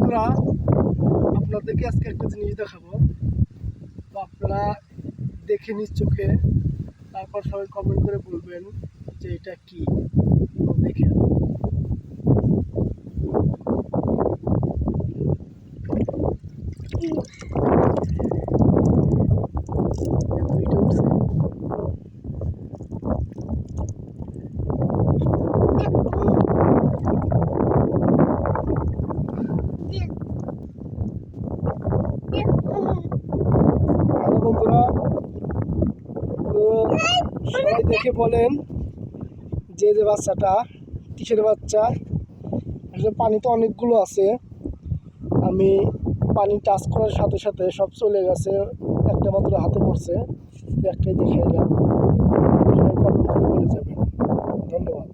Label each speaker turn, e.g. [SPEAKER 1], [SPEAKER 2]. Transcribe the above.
[SPEAKER 1] বন্ধুরা, আপনাদেরকে আজকে একটা জিনিস দেখাবো। তো আপনারা দেখে নিজ চোখে, তারপর সবাই কমেন্ট করে বলবেন যে এটা কি। দেখেন, দুইটা উঠছে। হ্যালো বন্ধুরা, তো সবাই দেখে বলেন যে বাচ্চাটা কিসের বাচ্চা। আসলে পানি তো অনেকগুলো আছে, আমি পানি টাচ করার সাথে সাথে সব চলে গেছে, একটা মাত্র হাতে পড়ছে। তো একটাই দেখে এলাম, সবাই কমেন্ট করে বলে যাবেন। ধন্যবাদ।